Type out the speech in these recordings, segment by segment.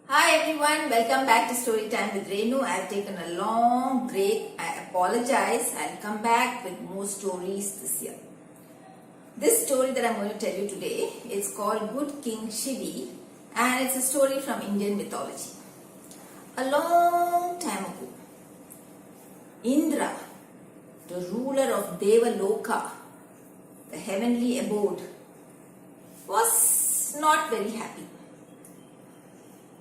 Hi everyone, welcome back to Story Time with Renu. I have taken a long break. I apologize. I'll come back with more stories this year. This story that I'm going to tell you today is called Good King Sivi, and it's a story from Indian mythology. A long time ago, Indra, the ruler of Devaloka, the heavenly abode, was not very happy.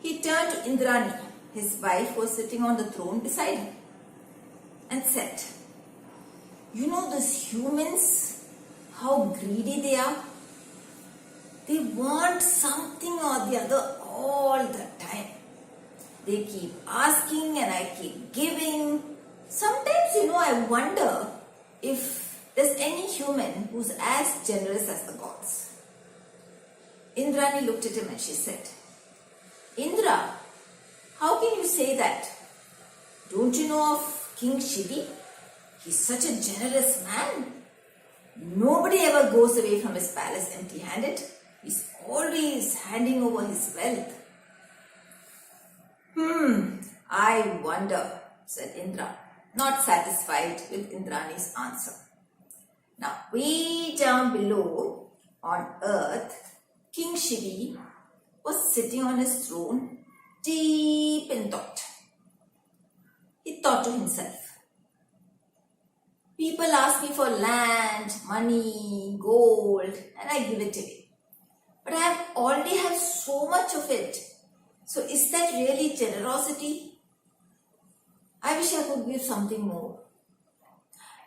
He turned to Indrani, his wife was sitting on the throne beside him, and said, "You know these humans, how greedy they are? They want something or the other all the time. They keep asking and I keep giving. Sometimes, I wonder if there's any human who's as generous as the gods." Indrani looked at him and she said, "Indra, how can you say that? Don't you know of King Sivi? He's such a generous man. Nobody ever goes away from his palace empty-handed. He's always handing over his wealth." I wonder, said Indra, not satisfied with Indrani's answer. Now, way down below on earth, King Sivi was sitting on his throne, deep in thought. He thought to himself, "People ask me for land, money, gold, and I give it away. But I already have so much of it. So is that really generosity? I wish I could give something more.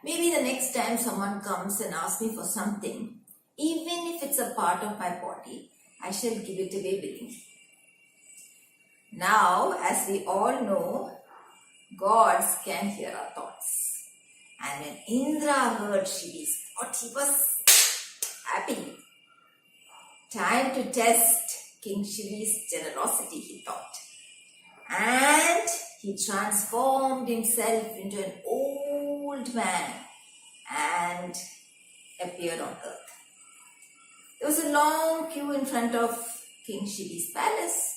Maybe the next time someone comes and asks me for something, even if it's a part of my body, I shall give it away willingly." Now, as we all know, gods can hear our thoughts. And when Indra heard Sivi's thought, he was happy. Time to test King Sivi's generosity, he thought. And he transformed himself into an old man and appeared on earth. There was a long queue in front of King Sivi's palace,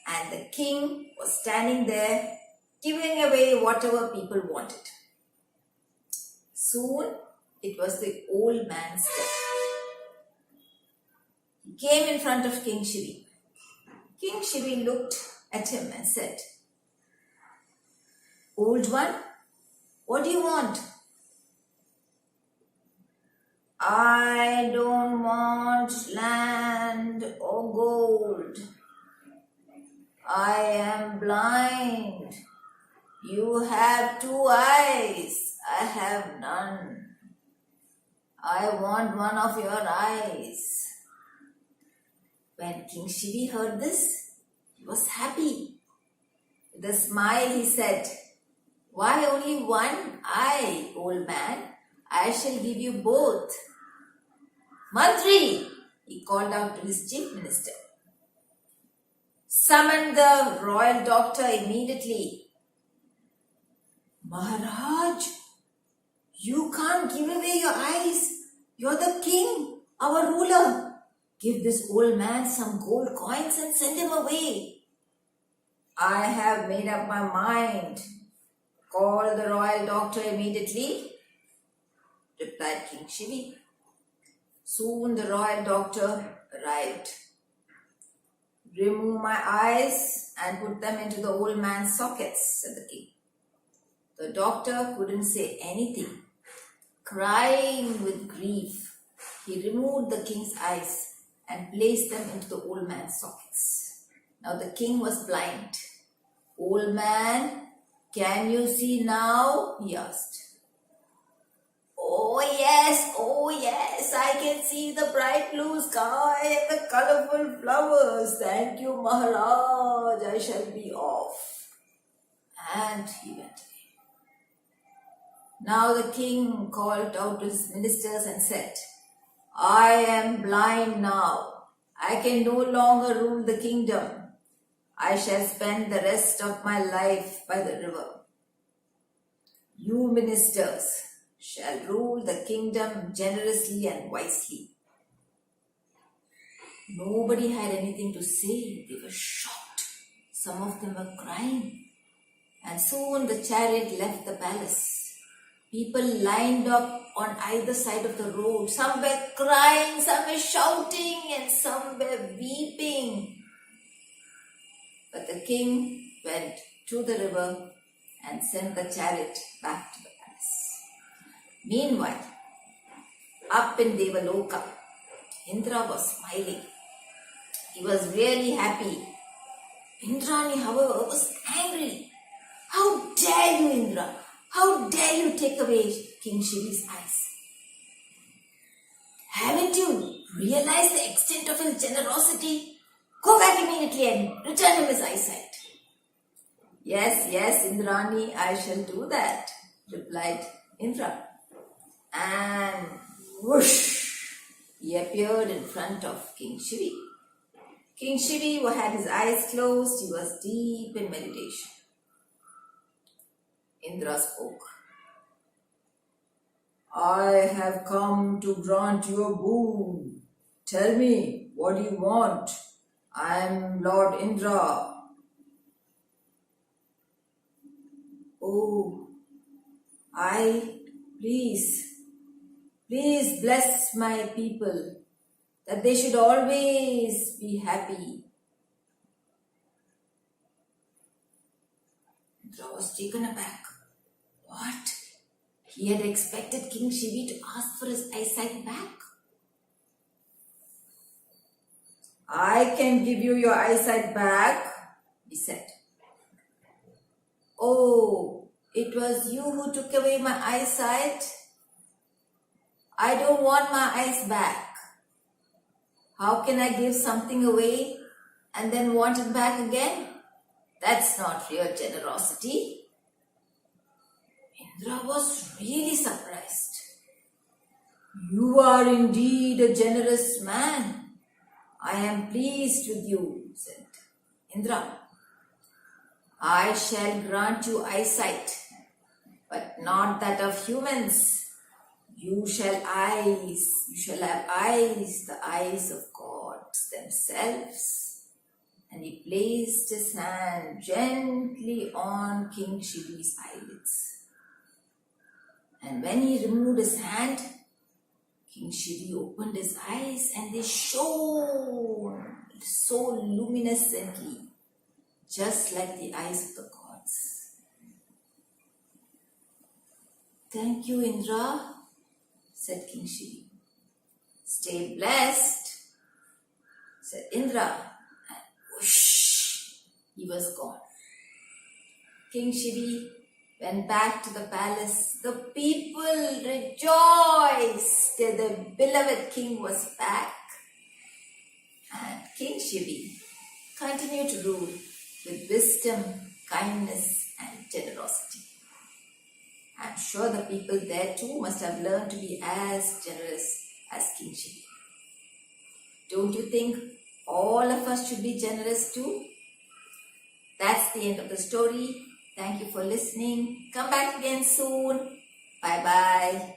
and the king was standing there giving away whatever people wanted. Soon it was the old man's turn. He came in front of King Sivi. King Sivi looked at him and said, "Old one, what do you want?" "I don't want land or gold. I am blind. You have 2 eyes. I have none. I want one of your eyes." When King Sivi heard this, he was happy. With a smile, he said, "Why only one eye, old man? I shall give you both." "Mantri," he called out to his chief minister, "summon the royal doctor immediately." "Maharaj, you can't give away your eyes. You're the king, our ruler. Give this old man some gold coins and send him away." "I have made up my mind. Call the royal doctor immediately," replied King Sivi. Soon the royal doctor arrived. "Remove my eyes and put them into the old man's sockets," said the king. The doctor couldn't say anything. Crying with grief, he removed the king's eyes and placed them into the old man's sockets. Now the king was blind. "Old man, can you see now?" he asked. Oh yes, I can see the bright blue sky and the colorful flowers. Thank you, Maharaj, I shall be off." And he went away. Now the king called out to his ministers and said, "I am blind now. I can no longer rule the kingdom. I shall spend the rest of my life by the river. You ministers shall rule the kingdom generously and wisely." Nobody had anything to say. They were shocked. Some of them were crying. And soon the chariot left the palace. People lined up on either side of the road. Some were crying, some were shouting, and some were weeping. But the king went to the river and sent the chariot back to the palace. Meanwhile, up in Devaloka, Indra was smiling. He was really happy. Indrani, however, was angry. How dare you, Indra? How dare you take away King Sivi's eyes? Haven't you realized the extent of his generosity? Go back immediately and return him his eyesight. Yes, Indrani, I shall do that, replied Indra. And whoosh, he appeared in front of King Sivi. King Sivi had his eyes closed. He was deep in meditation. Indra spoke. I have come to grant you a boon. Tell me, what do you want? I am Lord Indra. Oh, please bless my people, that they should always be happy. Indra was taken aback. What? He had expected King Sivi to ask for his eyesight back. I can give you your eyesight back, he said. Oh, it was you who took away my eyesight? I don't want my eyes back. How can I give something away and then want it back again? That's not real generosity. Indra was really surprised. You are indeed a generous man. I am pleased with you, said Indra. I shall grant you eyesight, but not that of humans. You shall have eyes, the eyes of gods themselves. And he placed his hand gently on King Sivi's eyelids. And when he removed his hand, King Sivi opened his eyes and they shone so luminescently, just like the eyes of the gods. Thank you, Indra, said King Sivi. Stay blessed, said Indra, and whoosh, he was gone. King Sivi went back to the palace. The people rejoiced that the beloved king was back. And King Sivi continued to rule with wisdom, kindness, and generosity. I'm sure the people there too must have learned to be as generous as King Sivi. Don't you think all of us should be generous too? That's the end of the story. Thank you for listening. Come back again soon. Bye-bye.